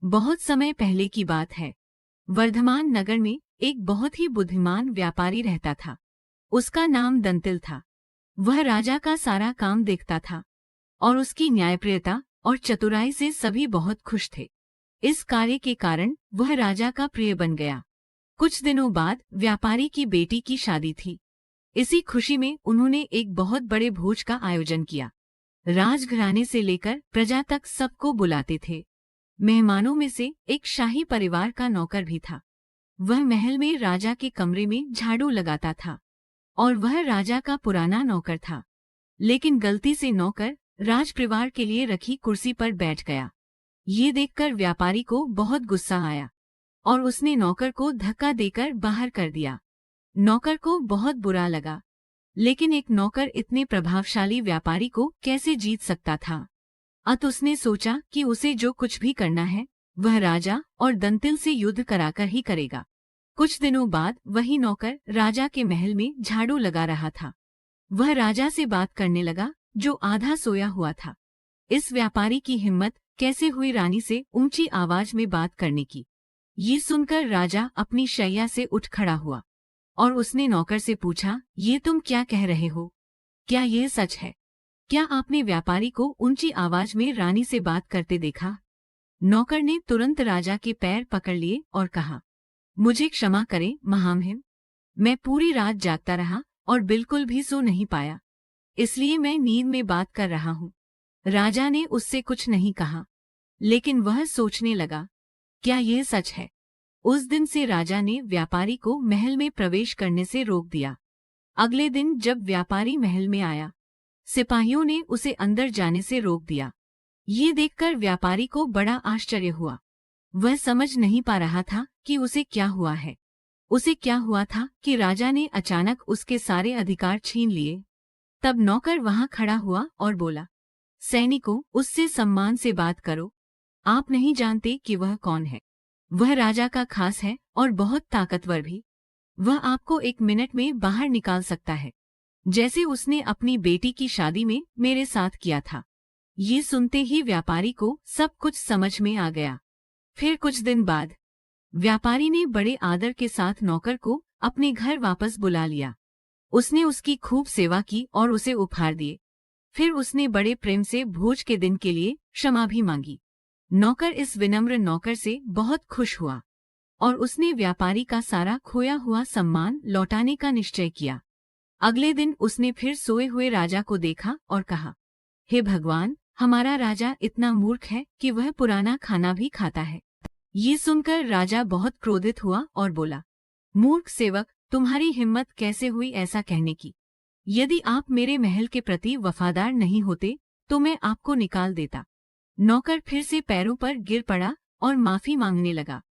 बहुत समय पहले की बात है। वर्धमान नगर में एक बहुत ही बुद्धिमान व्यापारी रहता था। उसका नाम दंतिल था। वह राजा का सारा काम देखता था और उसकी न्यायप्रियता और चतुराई से सभी बहुत खुश थे। इस कार्य के कारण वह राजा का प्रिय बन गया। कुछ दिनों बाद व्यापारी की बेटी की शादी थी। इसी खुशी में उन्होंने एक बहुत बड़े भोज का आयोजन किया। राजघराने से लेकर प्रजा तक सबको बुलाते थे। मेहमानों में से एक शाही परिवार का नौकर भी था। वह महल में राजा के कमरे में झाड़ू लगाता था और वह राजा का पुराना नौकर था। लेकिन गलती से नौकर राजपरिवार के लिए रखी कुर्सी पर बैठ गया। ये देखकर व्यापारी को बहुत गुस्सा आया और उसने नौकर को धक्का देकर बाहर कर दिया। नौकर को बहुत बुरा लगा, लेकिन एक नौकर इतने प्रभावशाली व्यापारी को कैसे जीत सकता था। अत उसने सोचा कि उसे जो कुछ भी करना है वह राजा और दंतिल से युद्ध कराकर ही करेगा। कुछ दिनों बाद वही नौकर राजा के महल में झाड़ू लगा रहा था। वह राजा से बात करने लगा जो आधा सोया हुआ था। इस व्यापारी की हिम्मत कैसे हुई रानी से ऊंची आवाज में बात करने की। ये सुनकर राजा अपनी शैया से उठ खड़ा हुआ और उसने नौकर से पूछा, ये तुम क्या कह रहे हो? क्या ये सच है? क्या आपने व्यापारी को ऊंची आवाज में रानी से बात करते देखा? नौकर ने तुरंत राजा के पैर पकड़ लिए और कहा, मुझे क्षमा करें महामहिम, मैं पूरी रात जागता रहा और बिल्कुल भी सो नहीं पाया, इसलिए मैं नींद में बात कर रहा हूँ। राजा ने उससे कुछ नहीं कहा, लेकिन वह सोचने लगा, क्या ये सच है? उस दिन से राजा ने व्यापारी को महल में प्रवेश करने से रोक दिया। अगले दिन जब व्यापारी महल में आया, सिपाहियों ने उसे अंदर जाने से रोक दिया। ये देखकर व्यापारी को बड़ा आश्चर्य हुआ। वह समझ नहीं पा रहा था कि उसे क्या हुआ है। उसे क्या हुआ था कि राजा ने अचानक उसके सारे अधिकार छीन लिए। तब नौकर वहां खड़ा हुआ और बोला, सैनिकों, उससे सम्मान से बात करो। आप नहीं जानते कि वह कौन है। वह राजा का खास है और बहुत ताकतवर भी। वह आपको 1 मिनट में बाहर निकाल सकता है, जैसे उसने अपनी बेटी की शादी में मेरे साथ किया था। ये सुनते ही व्यापारी को सब कुछ समझ में आ गया। फिर कुछ दिन बाद व्यापारी ने बड़े आदर के साथ नौकर को अपने घर वापस बुला लिया। उसने उसकी खूब सेवा की और उसे उपहार दिए। फिर उसने बड़े प्रेम से भोज के दिन के लिए क्षमा भी मांगी। नौकर इस विनम्र नौकर से बहुत खुश हुआ और उसने व्यापारी का सारा खोया हुआ सम्मान लौटाने का निश्चय किया। अगले दिन उसने फिर सोए हुए राजा को देखा और कहा, हे भगवान, हमारा राजा इतना मूर्ख है कि वह पुराना खाना भी खाता है। ये सुनकर राजा बहुत क्रोधित हुआ और बोला, मूर्ख सेवक, तुम्हारी हिम्मत कैसे हुई ऐसा कहने की? यदि आप मेरे महल के प्रति वफादार नहीं होते तो मैं आपको निकाल देता। नौकर फिर से पैरों पर गिर पड़ा और माफी मांगने लगा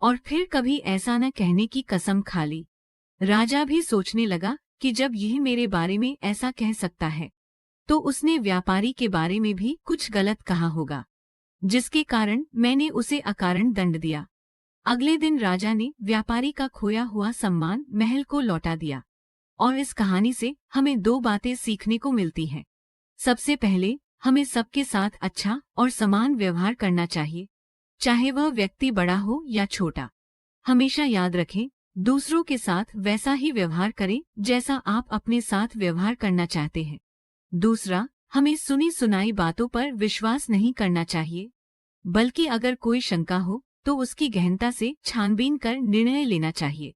और फिर कभी ऐसा न कहने की कसम खा ली। राजा भी सोचने लगा कि जब यह मेरे बारे में ऐसा कह सकता है तो उसने व्यापारी के बारे में भी कुछ गलत कहा होगा, जिसके कारण मैंने उसे अकारण दंड दिया। अगले दिन राजा ने व्यापारी का खोया हुआ सम्मान महल को लौटा दिया। और इस कहानी से हमें 2 बातें सीखने को मिलती हैं। सबसे पहले, हमें सबके साथ अच्छा और समान व्यवहार करना चाहिए, चाहे वह व्यक्ति बड़ा हो या छोटा। हमेशा याद रखें, दूसरों के साथ वैसा ही व्यवहार करें जैसा आप अपने साथ व्यवहार करना चाहते हैं। दूसरा, हमें सुनी सुनाई बातों पर विश्वास नहीं करना चाहिए, बल्कि अगर कोई शंका हो तो उसकी गहनता से छानबीन कर निर्णय लेना चाहिए।